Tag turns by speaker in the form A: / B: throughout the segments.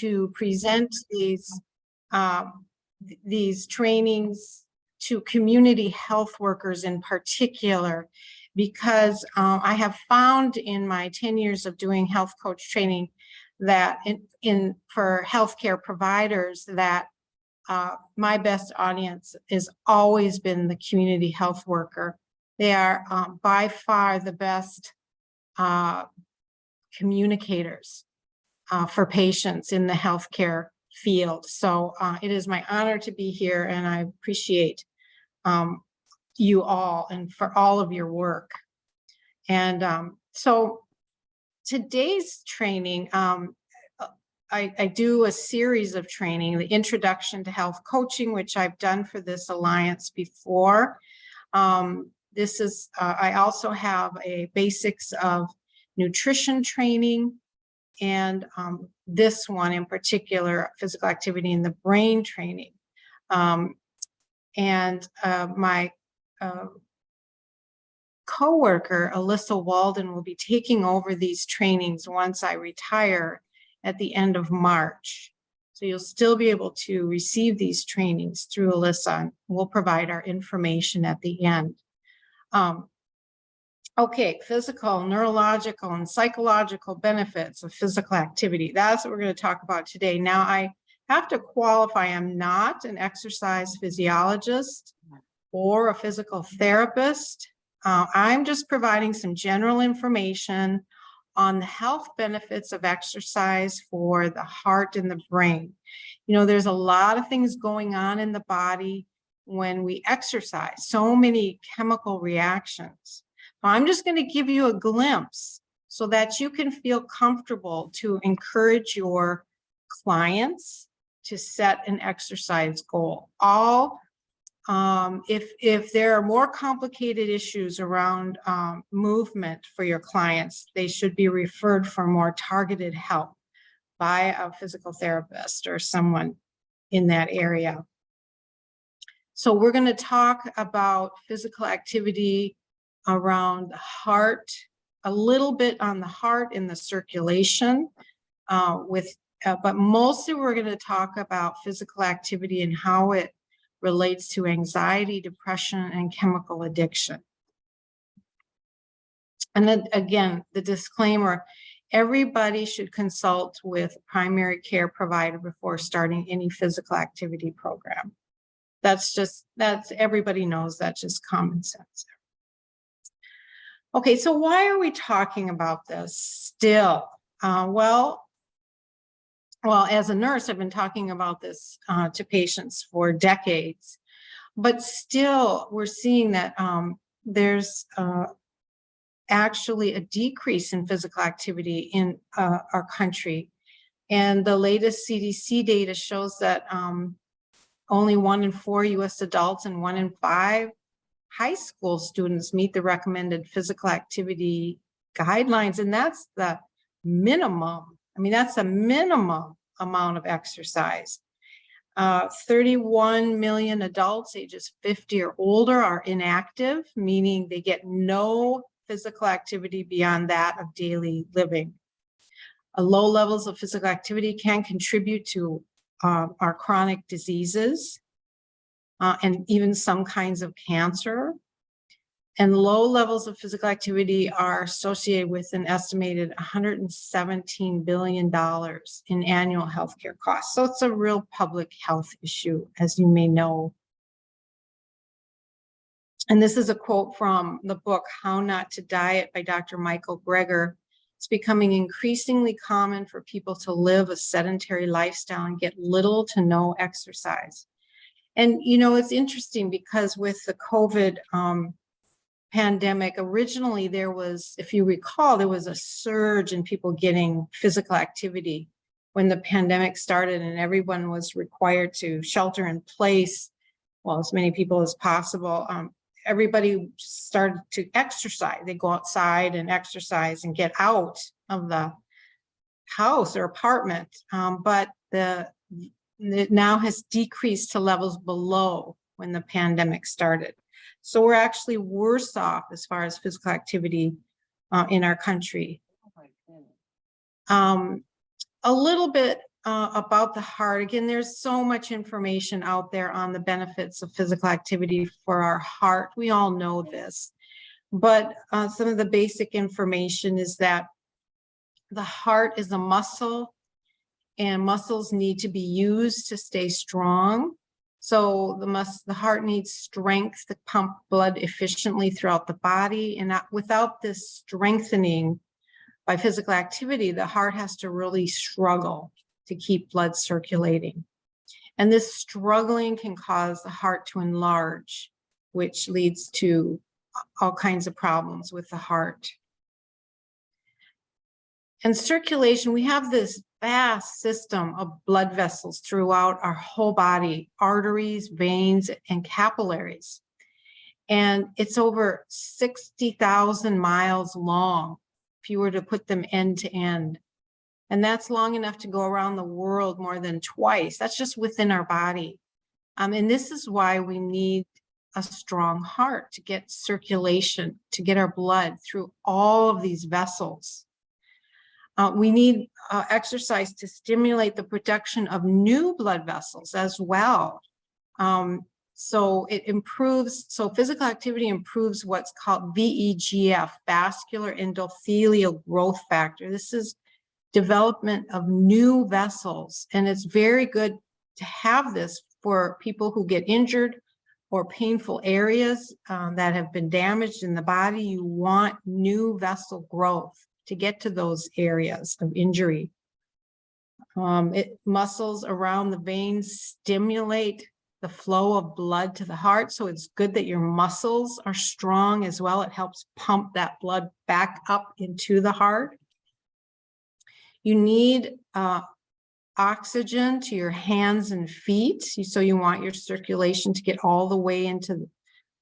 A: to present these trainings to community health workers in particular, because I have found in my 10 years of doing health coach training that for healthcare providers that my best audience has always been the community health worker. They are by far the best communicators for patients in the healthcare field. So it is my honor to be here, and I appreciate you all and for all of your work. And so today's training, I do a series of training, the Introduction to Health Coaching, which I've done for this alliance before. This is, I also have a basics of nutrition training, and this one in particular, physical activity in the brain training. My coworker, Alyssa Walden, will be taking over these trainings once I retire at the end of March. So you'll still be able to receive these trainings through Alyssa, and we'll provide our information at the end. Okay, physical, neurological, and psychological benefits of physical activity. That's what we're going to talk about today. Now, I have to qualify, I'm not an exercise physiologist or a physical therapist. I'm just providing some general information on the health benefits of exercise for the heart and the brain. You know, there's a lot of things going on in the body when we exercise, so many chemical reactions. I'm just going to give you a glimpse so that you can feel comfortable to encourage your clients to set an exercise goal. If there are more complicated issues around movement for your clients, they should be referred for more targeted help by a physical therapist or someone in that area. So we're going to talk about physical activity around the heart, a little bit on the heart and the circulation, but mostly we're going to talk about physical activity and how it relates to anxiety, depression, and chemical addiction. And then again, the disclaimer, everybody should consult with a primary care provider before starting any physical activity program. That's everybody knows, that's just common sense. Okay, so why are we talking about this still? Well, as a nurse, I've been talking about this to patients for decades, but still we're seeing that there's actually a decrease in physical activity in our country. And the latest CDC data shows that only 1 in 4 US adults and 1 in 5 high school students meet the recommended physical activity guidelines. And that's the minimum. I mean, that's a minimum amount of exercise. 31 million adults ages 50 or older are inactive, meaning they get no physical activity beyond that of daily living. Low levels of physical activity can contribute to our chronic diseases and even some kinds of cancer. And low levels of physical activity are associated with an estimated $117 billion in annual healthcare costs. So it's a real public health issue, as you may know. And this is a quote from the book, How Not to Diet by Dr. Michael Greger. It's becoming increasingly common for people to live a sedentary lifestyle and get little to no exercise. And, you know, it's interesting because with the COVID pandemic, originally there was, if you recall, there was a surge in people getting physical activity when the pandemic started and everyone was required to shelter in place, well, as many people as possible. Everybody started to exercise. They go outside and exercise and get out of the house or apartment, but it now has decreased to levels below when the pandemic started. So we're actually worse off as far as physical activity in our country. A little bit about the heart. Again, there's so much information out there on the benefits of physical activity for our heart. We all know this, but some of the basic information is that the heart is a muscle, and muscles need to be used to stay strong. So the heart needs strength to pump blood efficiently throughout the body. And without this strengthening by physical activity, the heart has to really struggle to keep blood circulating. And this struggling can cause the heart to enlarge, which leads to all kinds of problems with the heart. And circulation, we have this vast system of blood vessels throughout our whole body, arteries, veins, and capillaries. And it's over 60,000 miles long if you were to put them end to end. And that's long enough to go around the world more than twice. That's just within our body. And this is why we need a strong heart to get circulation, to get our blood through all of these vessels. We need exercise to stimulate the production of new blood vessels as well. So it improves, so physical activity improves what's called VEGF, vascular endothelial growth factor. This is development of new vessels, and it's very good to have this for people who get injured or painful areas that have been damaged in the body. You want new vessel growth to get to those areas of injury. Muscles around the veins stimulate the flow of blood to the heart, so it's good that your muscles are strong as well. It helps pump that blood back up into the heart. You need oxygen to your hands and feet, so you want your circulation to get all the way into the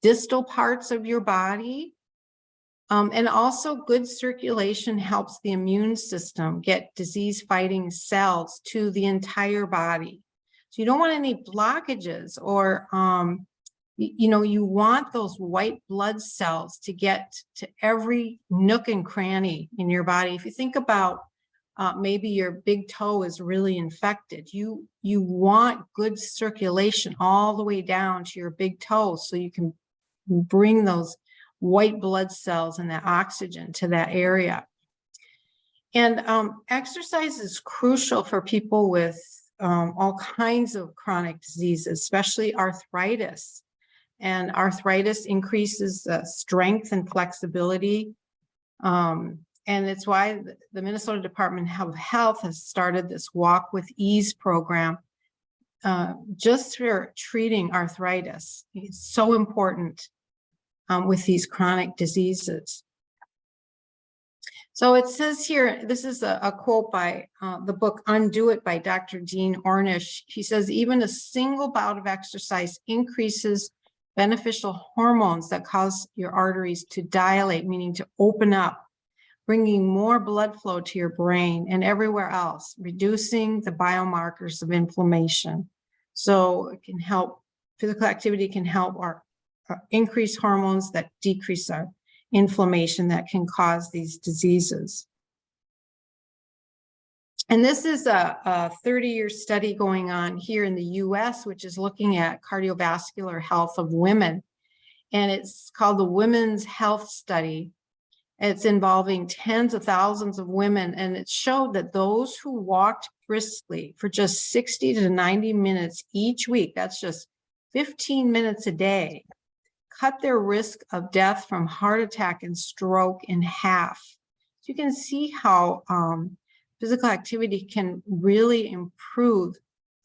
A: distal parts of your body. And also good circulation helps the immune system get disease-fighting cells to the entire body. So you don't want any blockages, or, you want those white blood cells to get to every nook and cranny in your body. If you think about maybe your big toe is really infected, you want good circulation all the way down to your big toe so you can bring those white blood cells and that oxygen to that area. And exercise is crucial for people with all kinds of chronic diseases, especially arthritis. And arthritis increases strength and flexibility. And it's why the Minnesota Department of Health has started this Walk with Ease program just for treating arthritis. It's so important with these chronic diseases. So it says here, this is a quote by the book Undo It by Dr. Dean Ornish. He says, even a single bout of exercise increases beneficial hormones that cause your arteries to dilate, meaning to open up, bringing more blood flow to your brain and everywhere else, reducing the biomarkers of inflammation. So it can help, physical activity can help our increase hormones that decrease our inflammation that can cause these diseases. And this is a 30-year study going on here in the US, which is looking at cardiovascular health of women. And it's called the Women's Health Study. It's involving tens of thousands of women. And it showed that those who walked briskly for just 60 to 90 minutes each week, that's just 15 minutes a day, cut their risk of death from heart attack and stroke in half. So you can see how physical activity can really improve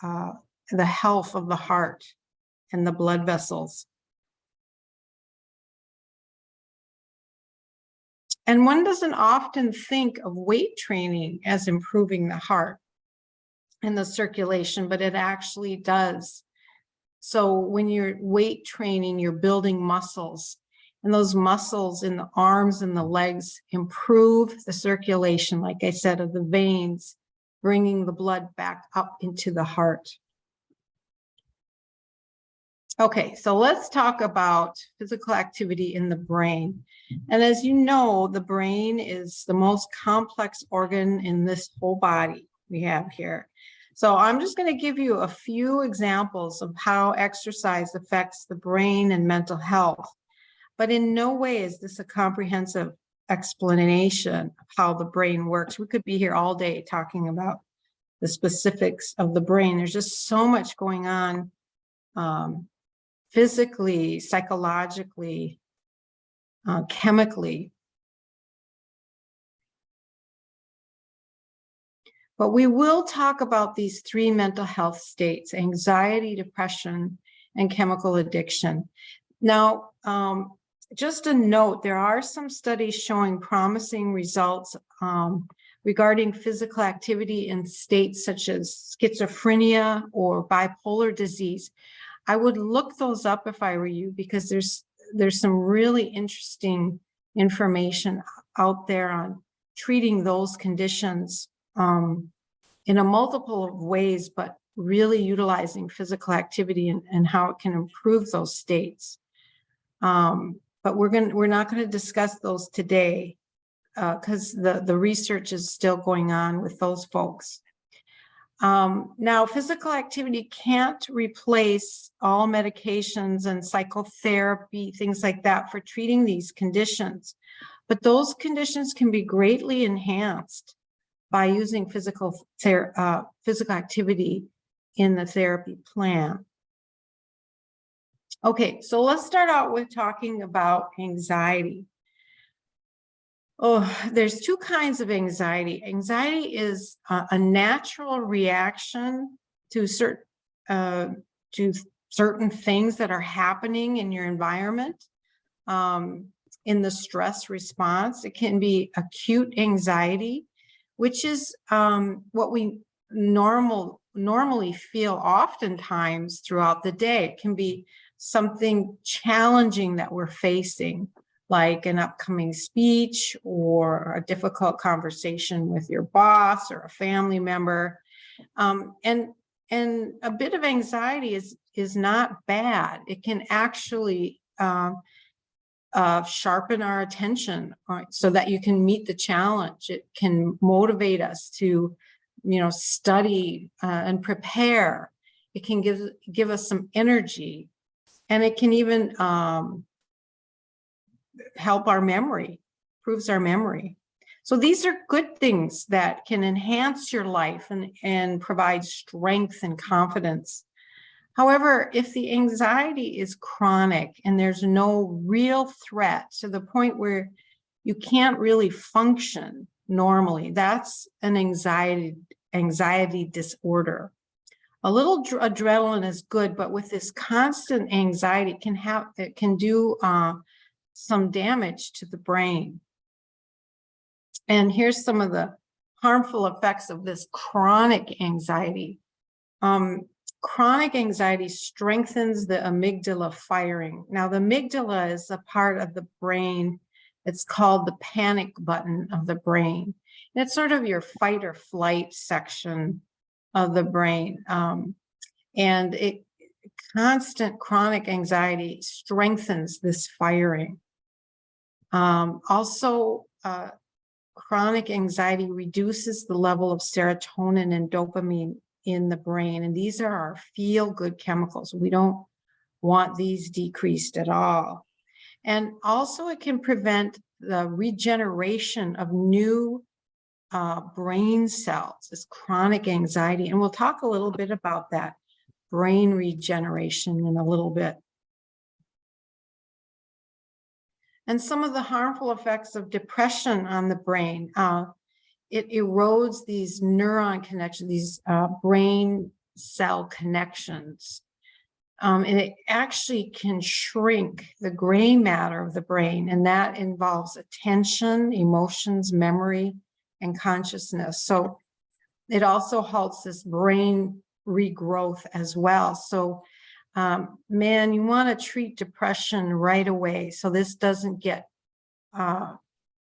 A: the health of the heart and the blood vessels. And one doesn't often think of weight training as improving the heart and the circulation, but it actually does. So when you're weight training, you're building muscles, and those muscles in the arms and the legs improve the circulation, like I said, of the veins, bringing the blood back up into the heart. Okay, so let's talk about physical activity in the brain. And as you know, the brain is the most complex organ in this whole body we have here. So I'm just going to give you a few examples of how exercise affects the brain and mental health, but in no way is this a comprehensive explanation of how the brain works. We could be here all day talking about the specifics of the brain. There's just so much going on physically, psychologically, chemically. But we will talk about these three mental health states: anxiety, depression, and chemical addiction. Now, just a note, there are some studies showing promising results regarding physical activity in states such as schizophrenia or bipolar disease. I would look those up if I were you, because there's some really interesting information out there on treating those conditions in a multiple of ways, but really utilizing physical activity and how it can improve those states. But we're not going to discuss those today because the research is still going on with those folks. Now, physical activity can't replace all medications and psychotherapy, things like that, for treating these conditions. But those conditions can be greatly enhanced by using physical activity in the therapy plan. Okay, so let's start out with talking about anxiety. Oh, there's two kinds of anxiety. Anxiety is a natural reaction to certain things that are happening in your environment. In the stress response, it can be acute anxiety, which is what we normally feel oftentimes throughout the day. It can be something challenging that we're facing, like an upcoming speech or a difficult conversation with your boss or a family member. And a bit of anxiety is not bad. It can actually sharpen our attention, so that you can meet the challenge. It can motivate us to, study and prepare. It can give us some energy, and it can even help our memory, improves our memory. So these are good things that can enhance your life and provide strength and confidence. However, if the anxiety is chronic and there's no real threat to the point where you can't really function normally, that's an anxiety disorder. A little adrenaline is good, but with this constant anxiety, it can do some damage to the brain. And here's some of the harmful effects of this chronic anxiety. Chronic anxiety strengthens the amygdala firing. Now, the amygdala is a part of the brain. It's called the panic button of the brain. And it's sort of your fight or flight section of the brain. And constant chronic anxiety strengthens this firing. Also, chronic anxiety reduces the level of serotonin and dopamine in the brain. And these are our feel-good chemicals. We don't want these decreased at all. And also it can prevent the regeneration of new brain cells, this chronic anxiety. And we'll talk a little bit about that brain regeneration in a little bit. And some of the harmful effects of depression on the brain. It erodes these neuron connections, these brain cell connections. And it actually can shrink the gray matter of the brain, and that involves attention, emotions, memory, and consciousness. So it also halts this brain regrowth as well. So, man, you want to treat depression right away so this doesn't get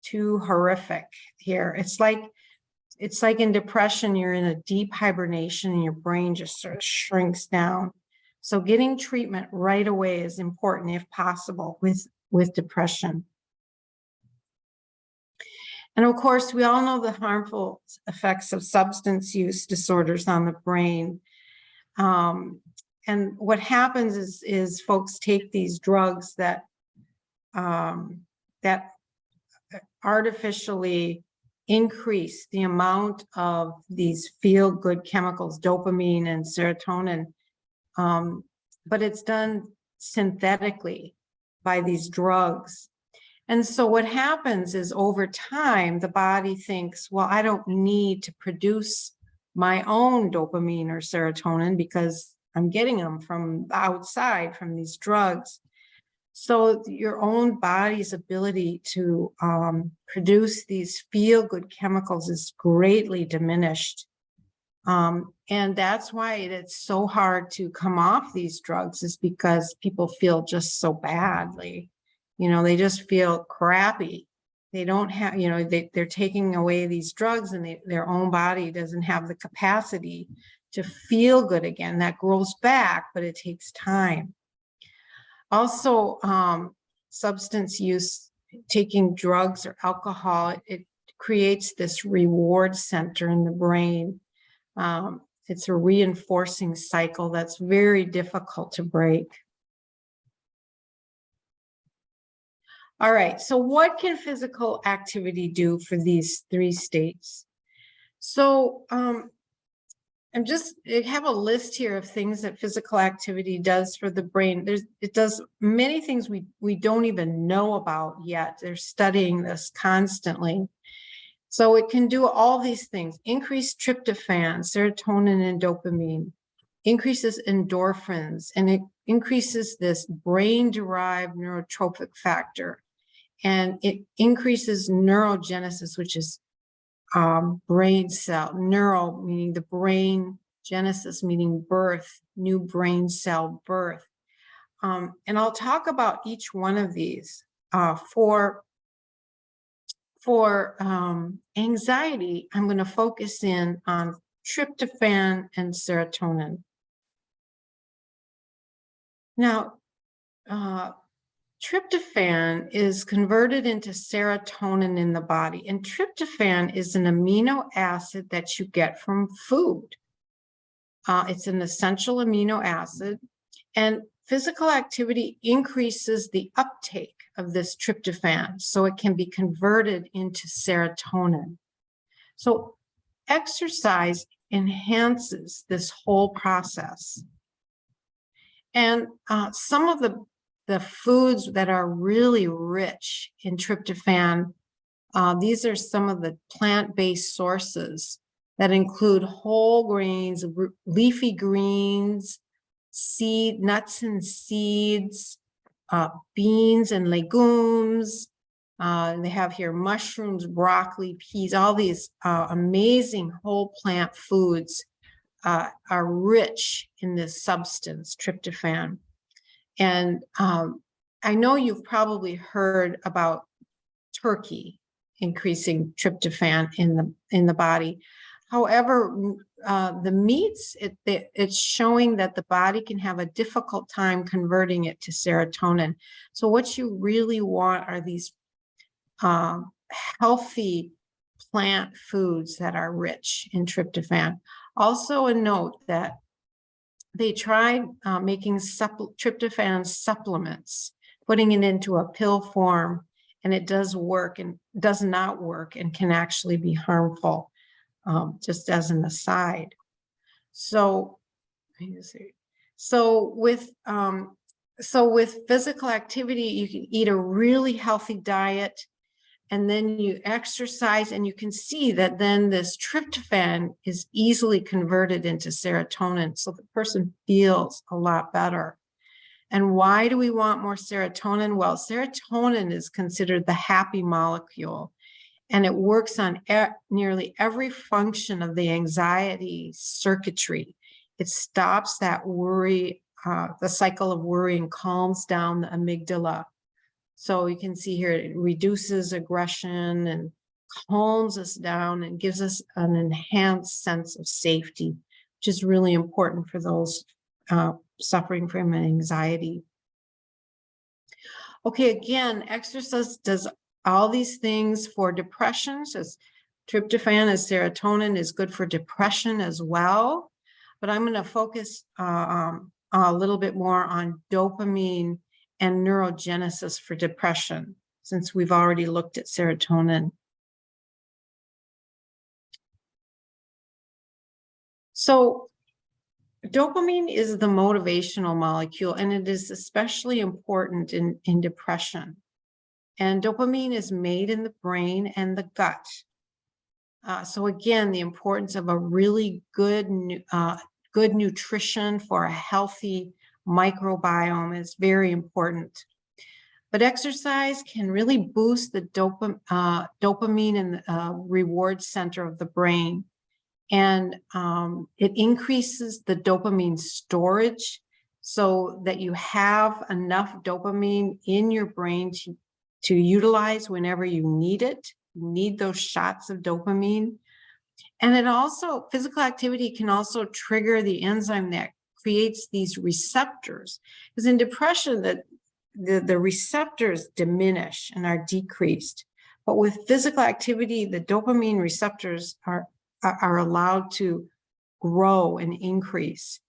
A: too horrific here. It's like in depression, you're in a deep hibernation and your brain just sort of shrinks down. So getting treatment right away is important if possible with depression. And of course, we all know the harmful effects of substance use disorders on the brain. And what happens is folks take these drugs that that artificially increase the amount of these feel-good chemicals, dopamine and serotonin, but it's done synthetically by these drugs. And so what happens is over time, the body thinks, well, I don't need to produce my own dopamine or serotonin because I'm getting them from outside, from these drugs. So your own body's ability to produce these feel-good chemicals is greatly diminished. And that's why it's so hard to come off these drugs, is because people feel just so badly. You know, they just feel crappy. They don't have, you know, they're taking away these drugs, and their own body doesn't have the capacity to feel good again. That grows back, but it takes time. Also, substance use, taking drugs or alcohol, it creates this reward center in the brain. It's a reinforcing cycle that's very difficult to break. All right, so what can physical activity do for these 3 states? So I have a list here of things that physical activity does for the brain. It does many things we don't even know about yet. They're studying this constantly. So it can do all these things: increase tryptophan, serotonin, and dopamine, increases endorphins, and it increases this brain-derived neurotrophic factor. And it increases neurogenesis, which is brain cell, neuro meaning the brain, genesis meaning birth, new brain cell birth. And I'll talk about each one of these. For anxiety, I'm going to focus in on tryptophan and serotonin. Now, tryptophan is converted into serotonin in the body, and tryptophan is an amino acid that you get from food. It's an essential amino acid, and physical activity increases the uptake of this tryptophan, so it can be converted into serotonin. So exercise enhances this whole process. And some of the foods that are really rich in tryptophan, these are some of the plant-based sources that include whole grains, leafy greens, nuts and seeds, beans and legumes. They have here mushrooms, broccoli, peas, all these amazing whole plant foods are rich in this substance, tryptophan. And I know you've probably heard about turkey increasing tryptophan in the body. However, the meats, it's showing that the body can have a difficult time converting it to serotonin. So what you really want are these healthy plant foods that are rich in tryptophan. Also a note that they tried making tryptophan supplements, putting it into a pill form, and it does work and does not work and can actually be harmful, just as an aside. So with physical activity, you can eat a really healthy diet, and then you exercise, and you can see that then this tryptophan is easily converted into serotonin, so the person feels a lot better. And why do we want more serotonin? Well, serotonin is considered the happy molecule, and it works on nearly every function of the anxiety circuitry. It stops that worry, the cycle of worry, and calms down the amygdala. So you can see here, it reduces aggression and calms us down and gives us an enhanced sense of safety, which is really important for those suffering from anxiety. Okay, again, exercise does all these things for depression. So tryptophan and serotonin is good for depression as well. But I'm going to focus a little bit more on dopamine and neurogenesis for depression, since we've already looked at serotonin. So dopamine is the motivational molecule, and it is especially important in depression. And dopamine is made in the brain and the gut. So again, the importance of a really good nutrition for a healthy microbiome is very important. But exercise can really boost the dopamine in the reward center of the brain. And it increases the dopamine storage so that you have enough dopamine in your brain to utilize whenever you need it. You need those shots of dopamine. And it also, physical activity can also trigger the enzyme that creates these receptors. Because in depression, the receptors diminish and are decreased. But with physical activity, the dopamine receptors are allowed to grow and increase.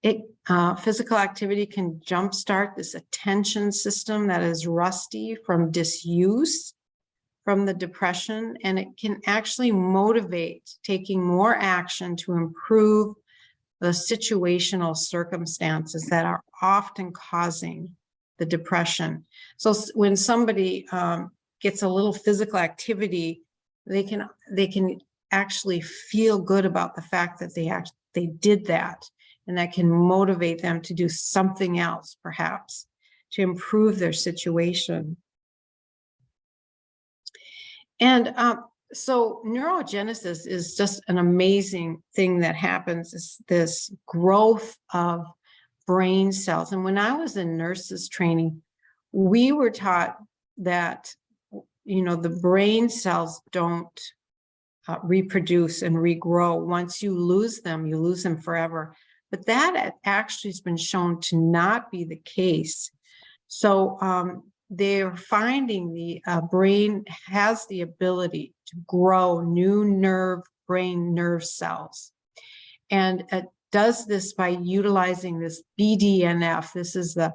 A: Physical activity can jumpstart this attention system that is rusty from disuse from the depression, and it can actually motivate taking more action to improve the situational circumstances that are often causing the depression. So when somebody gets a little physical activity, they can actually feel good about the fact that they did that, and that can motivate them to do something else, perhaps, to improve their situation. And so neurogenesis is just an amazing thing that happens, is this growth of brain cells. And when I was in nurses training, we were taught that, the brain cells don't reproduce and regrow. Once you lose them forever. But that actually has been shown to not be the case. So they're finding the brain has the ability to grow new brain nerve cells. And it does this by utilizing this BDNF. This is the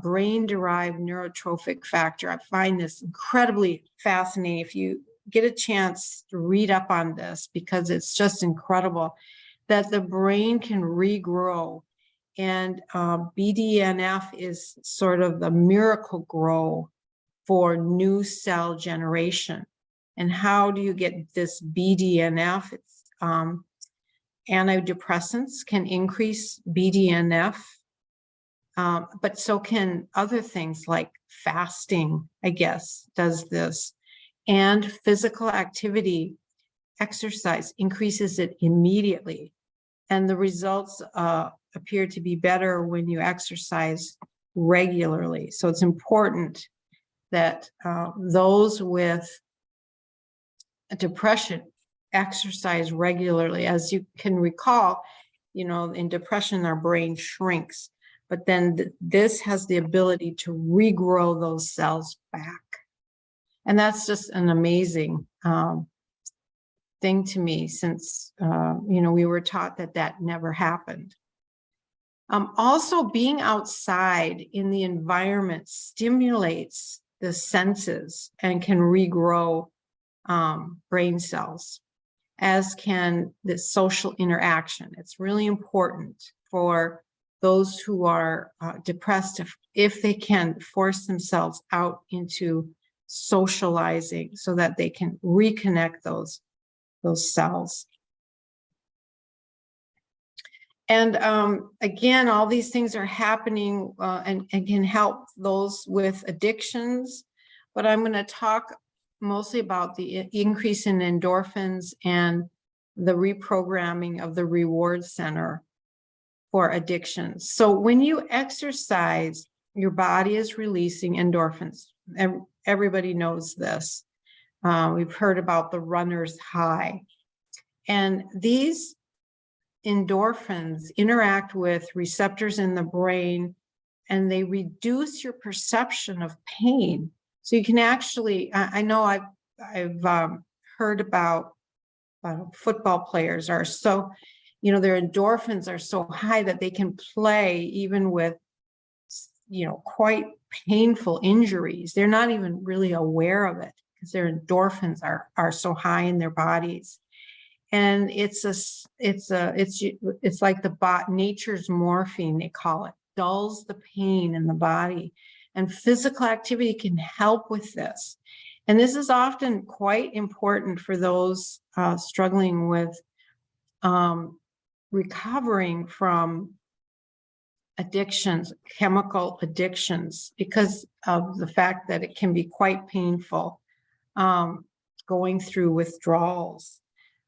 A: brain-derived neurotrophic factor. I find this incredibly fascinating. If you get a chance to read up on this, because it's just incredible that the brain can regrow. And BDNF is sort of the miracle grow for new cell generation. And how do you get this BDNF? It's antidepressants can increase BDNF, but so can other things like fasting, I guess, does this. And physical activity, exercise, increases it immediately. And the results appear to be better when you exercise regularly. So it's important that those with depression exercise regularly. As you can recall, in depression, our brain shrinks, but then this has the ability to regrow those cells back. And that's just an amazing thing to me, since, we were taught that never happened. Also, being outside in the environment stimulates the senses and can regrow brain cells, as can the social interaction. It's really important for those who are depressed, if they can force themselves out into socializing so that they can reconnect those cells. And again, all these things are happening and can help those with addictions. But I'm going to talk mostly about the increase in endorphins and the reprogramming of the reward center for addictions. So when you exercise, your body is releasing endorphins. Everybody knows this. We've heard about the runner's high. And these endorphins interact with receptors in the brain and they reduce your perception of pain. So you can actually, I know I've heard about football players are so, their endorphins are so high that they can play even with, quite painful injuries. They're not even really aware of it because their endorphins are so high in their bodies. And it's like nature's morphine, they call it, dulls the pain in the body. And physical activity can help with this. And this is often quite important for those struggling with recovering from addictions, chemical addictions, because of the fact that it can be quite painful going through withdrawals.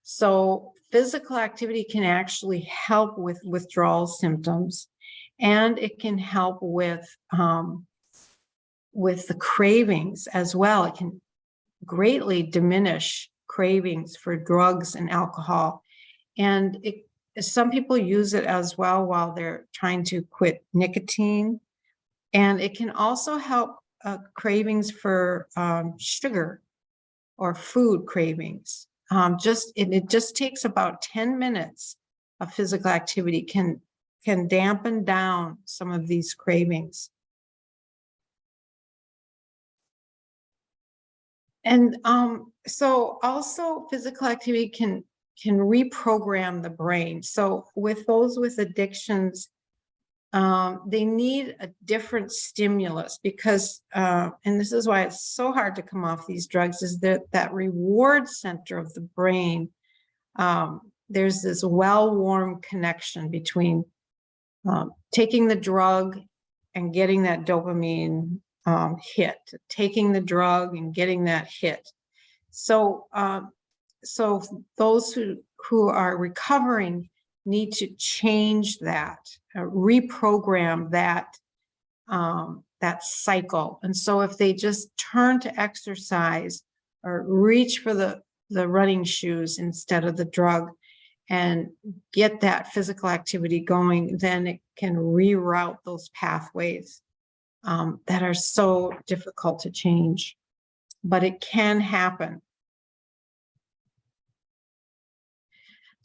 A: So physical activity can actually help with withdrawal symptoms, and it can help with the cravings as well. It can greatly diminish cravings for drugs and alcohol. And some people use it as well while they're trying to quit nicotine. And it can also help cravings for sugar or food cravings. It just takes about 10 minutes of physical activity can dampen down some of these cravings. And so also physical activity can reprogram the brain. So with those with addictions, they need a different stimulus because, and this is why it's so hard to come off these drugs, is that reward center of the brain. There's this well-worn connection between taking the drug and getting that dopamine hit, taking the drug and getting that hit. So, so those who are recovering need to change that, reprogram that cycle. And so if they just turn to exercise or reach for the running shoes instead of the drug and get that physical activity going, then it can reroute those pathways that are so difficult to change. But it can happen.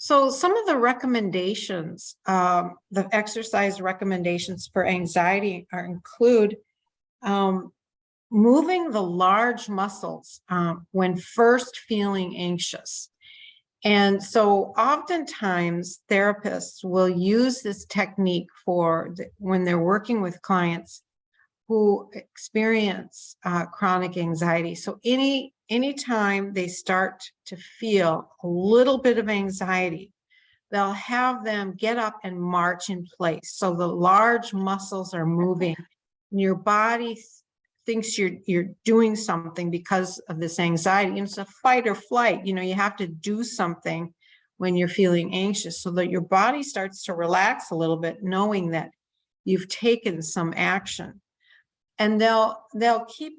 A: So some of the recommendations, the exercise recommendations for anxiety include moving the large muscles when first feeling anxious. And so oftentimes therapists will use this technique when they're working with clients who experience chronic anxiety. So anytime they start to feel a little bit of anxiety, they'll have them get up and march in place. So the large muscles are moving, and your body thinks you're doing something because of this anxiety. And it's a fight or flight. You have to do something when you're feeling anxious so that your body starts to relax a little bit, knowing that you've taken some action. And they'll keep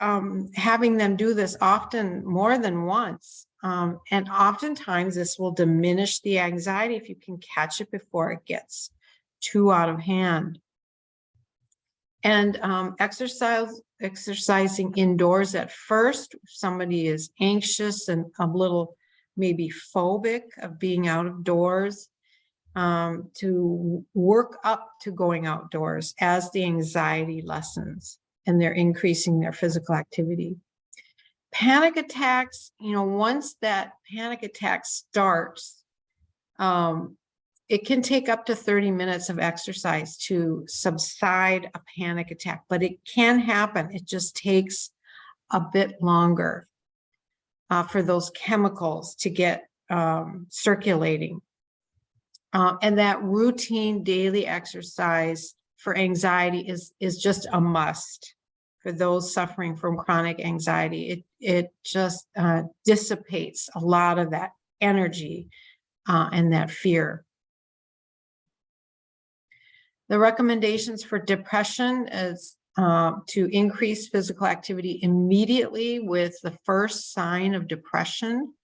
A: having them do this often more than once. And oftentimes this will diminish the anxiety if you can catch it before it gets too out of hand. And exercising indoors at first, if somebody is anxious and a little maybe phobic of being out of doors, to work up to going outdoors as the anxiety lessens and they're increasing their physical activity. Panic attacks, once that panic attack starts, it can take up to 30 minutes of exercise to subside a panic attack, but it can happen. It just takes a bit longer for those chemicals to get circulating. And that routine daily exercise for anxiety is just a must for those suffering from chronic anxiety. It just dissipates a lot of that energy and that fear. The recommendations for depression is to increase physical activity immediately with the first sign of depression.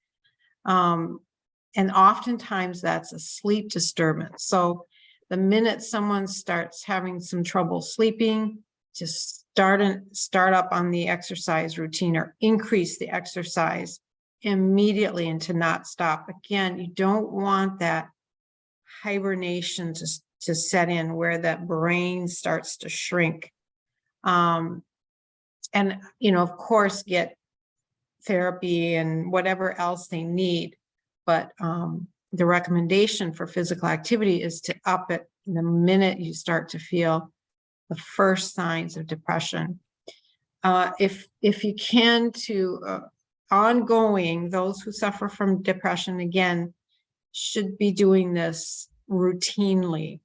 A: And oftentimes that's a sleep disturbance. So The minute someone starts having some trouble sleeping, just start up on the exercise routine or increase the exercise immediately and to not stop. Again, you don't want that hibernation to set in where that brain starts to shrink. And, of course, get therapy and whatever else they need. But the recommendation for physical activity is to up it the minute you start to feel the first signs of depression. If you can, to ongoing, those who suffer from depression, again, should be doing this routinely.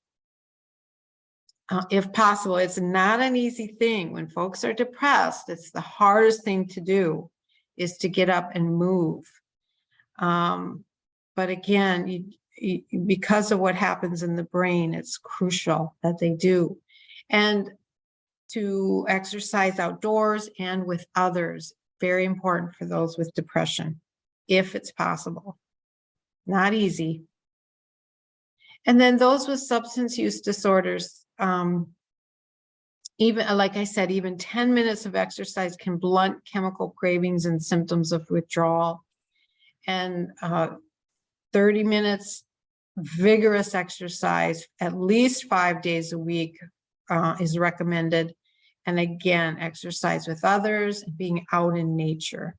A: If possible. It's not an easy thing. When folks are depressed, it's the hardest thing to do is to get up and move. But again, because of what happens in the brain, it's crucial that they do. And to exercise outdoors and with others, very important for those with depression, if it's possible. Not easy. And then those with substance use disorders, even, like I said, even 10 minutes of exercise can blunt chemical cravings and symptoms of withdrawal. And 30 minutes vigorous exercise, at least 5 days a week, is recommended. And again, exercise with others, being out in nature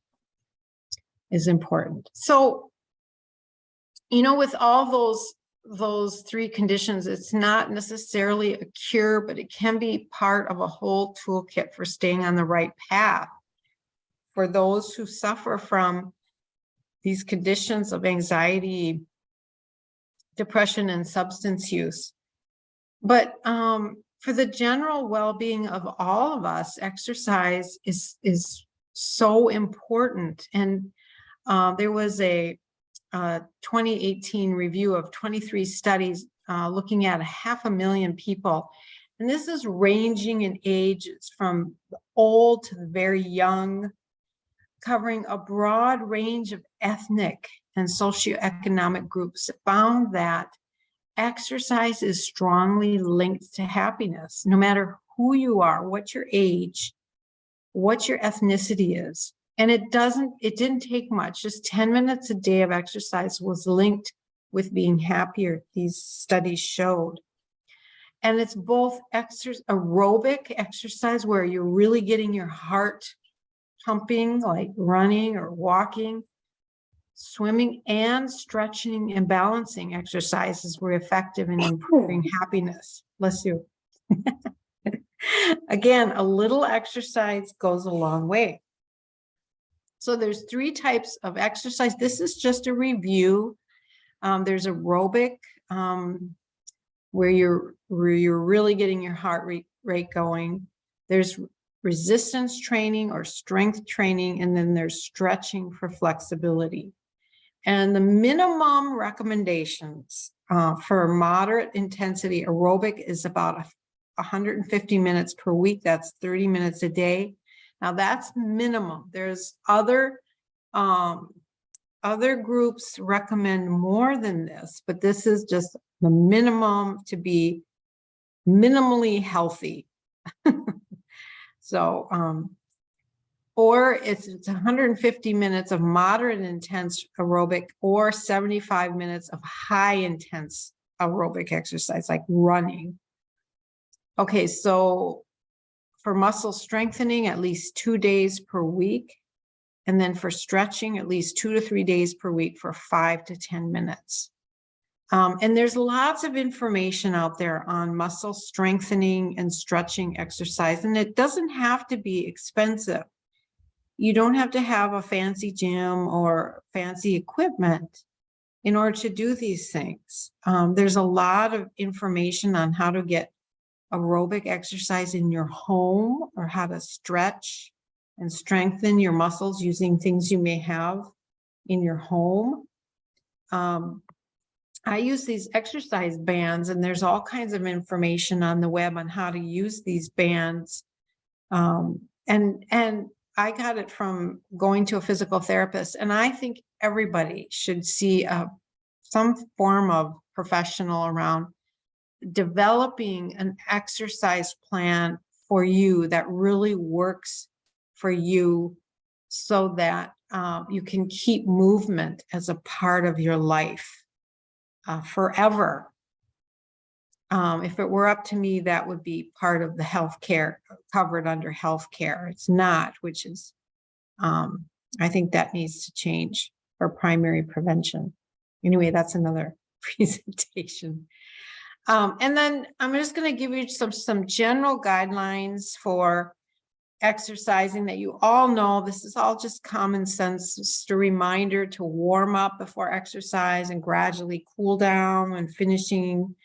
A: is important. So, with all those three conditions, it's not necessarily a cure, but it can be part of a whole toolkit for staying on the right path for those who suffer from these conditions of anxiety, depression, and substance use. But for the general well-being of all of us, exercise is so important. And there was a 2018 review of 23 studies looking at 500,000 people. And this is ranging in ages from the old to the very young, covering a broad range of ethnic and socioeconomic groups. Found that exercise is strongly linked to happiness, no matter who you are, what your age, what your ethnicity is. And it didn't take much. Just 10 minutes a day of exercise was linked with being happier, these studies showed. And it's both aerobic exercise, where you're really getting your heart pumping, like running or walking, swimming, and stretching and balancing exercises were effective in improving happiness. Bless you. Again, a little exercise goes a long way. So there's 3 types of exercise. This is just a review. There's aerobic, where you're really getting your heart rate going. There's resistance training or strength training, and then there's stretching for flexibility. And the minimum recommendations for moderate intensity aerobic is about 150 minutes per week. That's 30 minutes a day. Now that's minimum. There's other groups recommend more than this, but this is just the minimum to be minimally healthy. So, or it's 150 minutes of moderate intense aerobic, or 75 minutes of high intense aerobic exercise, like running. Okay, so for muscle strengthening, at least 2 days per week. And then for stretching, at least 2 to 3 days per week for 5 to 10 minutes. And there's lots of information out there on muscle strengthening and stretching exercise, and it doesn't have to be expensive. You don't have to have a fancy gym or fancy equipment in order to do these things. There's a lot of information on how to get aerobic exercise in your home, or how to stretch and strengthen your muscles using things you may have in your home. I use these exercise bands, and there's all kinds of information on the web on how to use these bands. And I got it from going to a physical therapist, and I think everybody should see some form of professional around developing an exercise plan for you that really works for you so that you can keep movement as a part of your life forever. If it were up to me, that would be part of the healthcare, covered under healthcare. It's not, which is, I think that needs to change for primary prevention. Anyway, that's another presentation. And then I'm just going to give you some general guidelines for exercising that you all know. This is all just common sense, just a reminder to warm up before exercise and gradually cool down when finishing.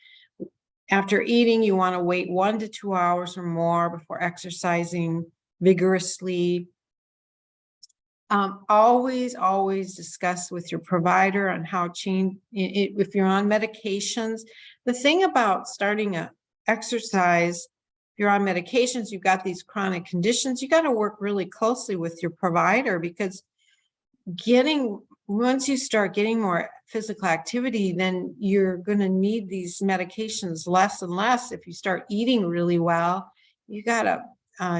A: After eating, you want to wait 1 to 2 hours or more before exercising vigorously. Always discuss with your provider on how change, if you're on medications. The thing about starting a exercise, if you're on medications, you've got these chronic conditions, you got to work really closely with your provider, because once you start getting more physical activity, then you're going to need these medications less and less. If you start eating really well, you got to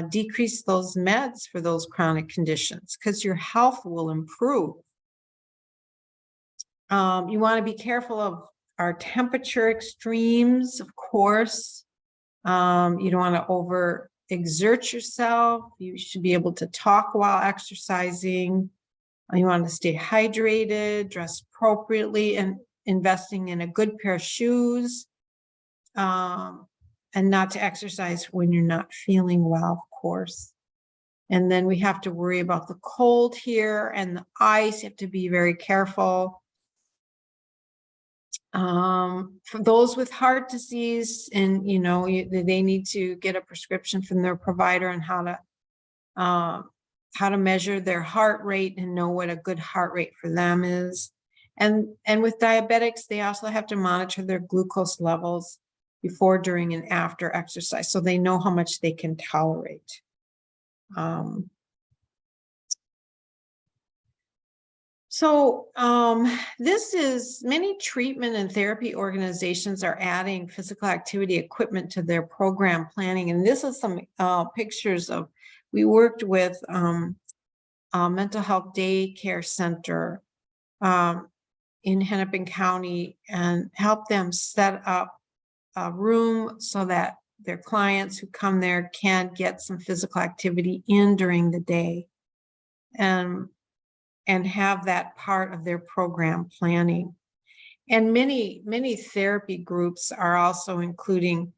A: decrease those meds for those chronic conditions, because your health will improve. You want to be careful of our temperature extremes, of course. You don't want to over exert yourself. You should be able to talk while exercising. You want to stay hydrated, dress appropriately, and investing in a good pair of shoes. And not to exercise when you're not feeling well, of course. And then we have to worry about the cold here and the ice. You have to be very careful. For those with heart disease, and they need to get a prescription from their provider on how to measure their heart rate and know what a good heart rate for them is. And with diabetics, they also have to monitor their glucose levels before, during, and after exercise, so they know how much they can tolerate. This is, many treatment and therapy organizations are adding physical activity equipment to their program planning. And this is some pictures of, we worked with a mental health daycare center in Hennepin County and helped them set up a room so that their clients who come there can get some physical activity in during the day, and have that part of their program planning. And many therapy groups are also including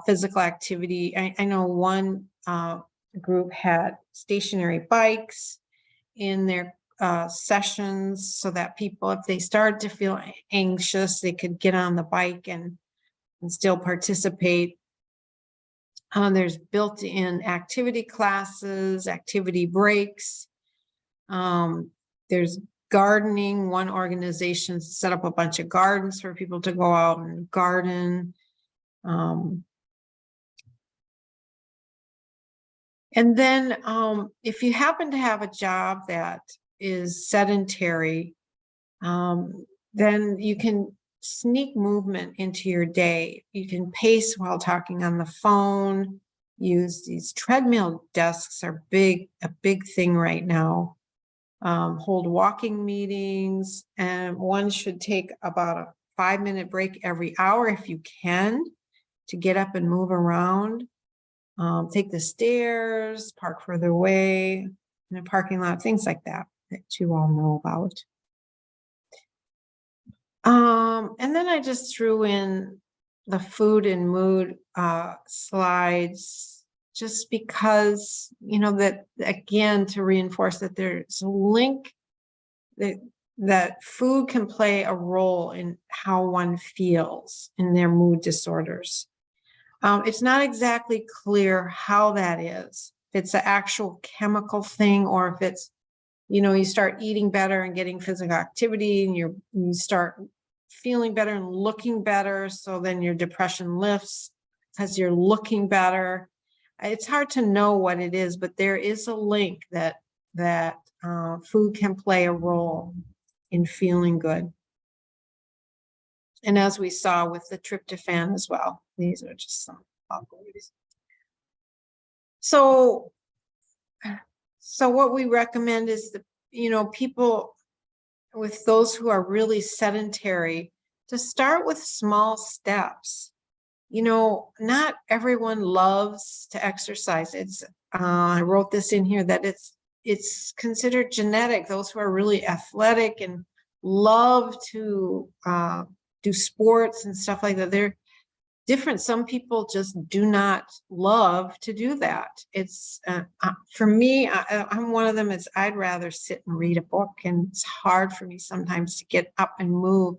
A: physical activity. I know one group had stationary bikes in their sessions, so that people, if they started to feel anxious, they could get on the bike and still participate. There's built-in activity classes, activity breaks. There's gardening. One organization set up a bunch of gardens for people to go out and garden. And then if you happen to have a job that is sedentary, then you can sneak movement into your day. You can pace while talking on the phone. Use these treadmill desks are a big thing right now. Hold walking meetings, and one should take about a 5-minute break every hour if you can, to get up and move around. Take the stairs, park further away in a parking lot, things like that you all know about. And then I just threw in the food and mood slides, just because, that, again, to reinforce that there's a link that food can play a role in how one feels in their mood disorders. It's not exactly clear how that is. If it's an actual chemical thing, or if it's, you start eating better and getting physical activity, and you start feeling better and looking better, so then your depression lifts because you're looking better. It's hard to know what it is, but there is a link that food can play a role in feeling good. And as we saw with the tryptophan as well, these are just some alkaloids. So what we recommend is that, people with those who are really sedentary to start with small steps. Not everyone loves to exercise. I wrote this in here that it's considered genetic. Those who are really athletic and love to do sports and stuff like that, they're different. Some people just do not love to do that. It's for me, I'm one of them. I'd rather sit and read a book, and it's hard for me sometimes to get up and move.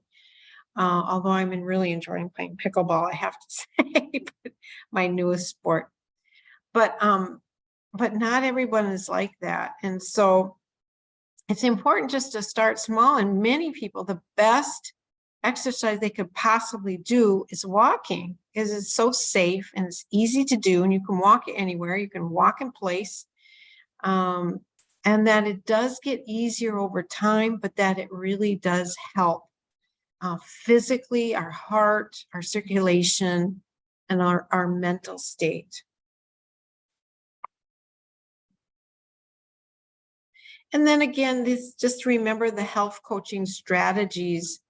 A: Although I'm really enjoying playing pickleball, I have to say, my newest sport. But not everyone is like that. And so it's important just to start small. And many people, the best exercise they could possibly do is walking, because it's so safe and it's easy to do, and you can walk anywhere. You can walk in place. And that it does get easier over time, but that it really does help. Physically, our heart, our circulation, and our mental state. And then again, just remember the health coaching strategies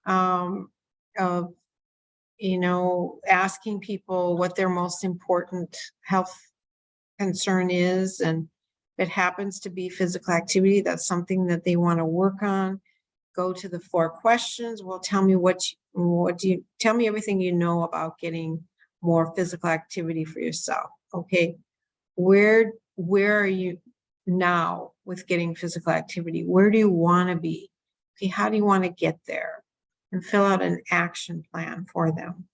A: of, asking people what their most important health concern is. And if it happens to be physical activity, that's something that they want to work on. Go to the 4 questions. Well, tell me tell me everything you know about getting more physical activity for yourself. Okay. Where are you now with getting physical activity? Where do you want to be? Okay. How do you want to get there? And fill out an action plan for them.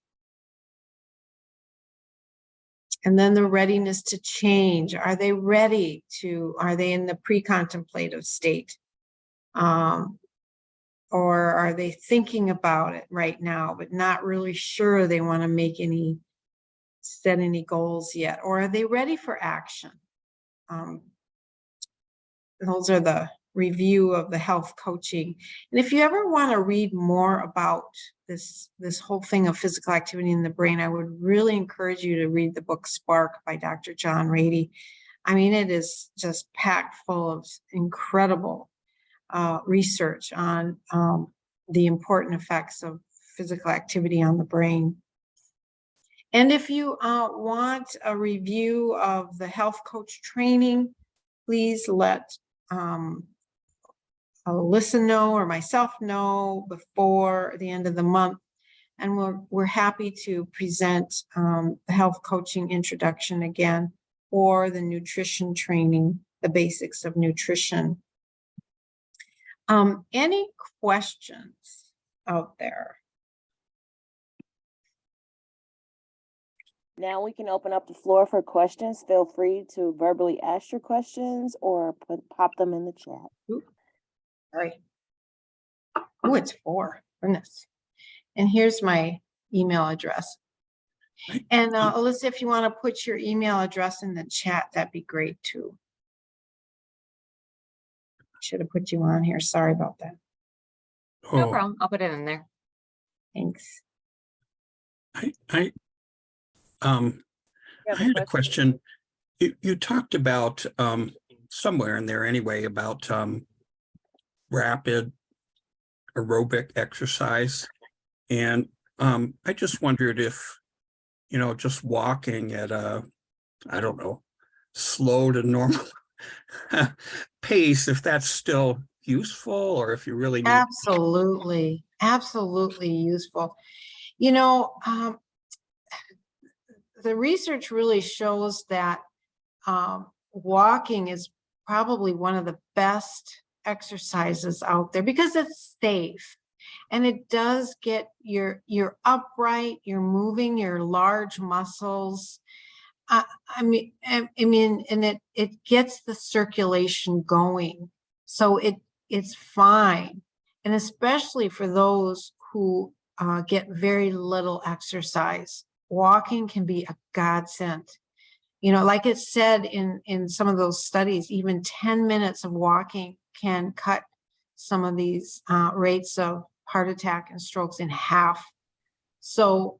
A: And then the readiness to change. Are they in the pre-contemplative state? Or are they thinking about it right now, but not really sure they want to set any goals yet? Or are they ready for action? Those are the review of the health coaching. And if you ever want to read more about this whole thing of physical activity in the brain, I would really encourage you to read the book Spark by Dr. John Ratey. I mean, it is just packed full of incredible research on the important effects of physical activity on the brain. And if you want a review of the health coach training, please let Alyssa know or myself know before the end of the month. And we're happy to present the health coaching introduction again, or the nutrition training, the basics of nutrition. Any questions out there?
B: Now we can open up the floor for questions. Feel free to verbally ask your questions or pop them in the chat.
A: Ooh, sorry. Oh, it's 4. Goodness. And here's my email address. And Alyssa, if you want to put your email address in the chat, that'd be great too. Should have put you on here. Sorry about that.
C: No problem. I'll put it in there.
A: Thanks.
C: I had a question. You talked about somewhere in there anyway about rapid aerobic exercise, and I just wondered if just walking at a, I don't know, slow to normal pace, if that's still useful, or if you really need.
A: Absolutely useful. The research really shows that walking is probably one of the best exercises out there because it's safe, and it does get you're upright, you're moving your large muscles. I mean, and it gets the circulation going, so it's fine, and especially for those who get very little exercise, walking can be a godsend. Like it said in some of those studies, even 10 minutes of walking can cut some of these rates of heart attack and strokes in half. So,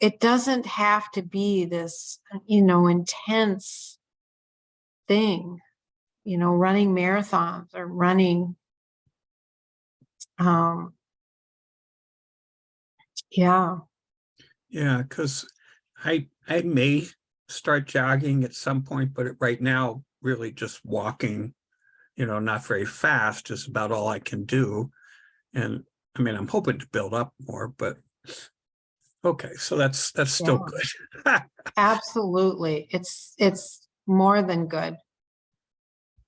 A: it doesn't have to be this, intense thing, running marathons or running, yeah.
C: Yeah, because I may start jogging at some point, but right now, really just walking, not very fast is about all I can do. And I mean, I'm hoping to build up more, but okay, so that's still good.
A: Absolutely. It's more than good.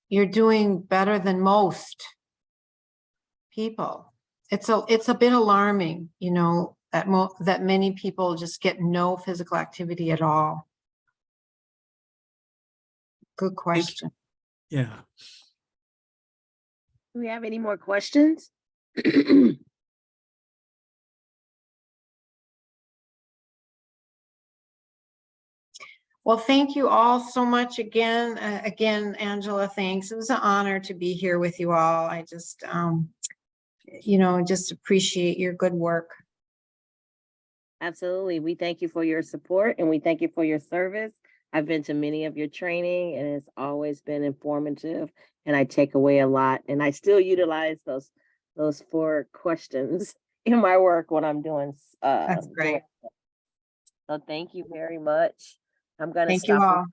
A: You're doing better than most people. It's a bit alarming, that many people just get no physical activity at all. Good question.
C: Yeah.
B: Do we have any more questions?
A: Well, thank you all so much again. Again, Angela, thanks. It was an honor to be here with you all. I just, just appreciate your good work.
B: Absolutely. We thank you for your support and we thank you for your service. I've been to many of your training and it's always been informative and I take away a lot and I still utilize those 4 questions in my work when I'm doing
A: That's great.
B: so thank you very much. I'm going to
A: Thank you
B: stop
A: all.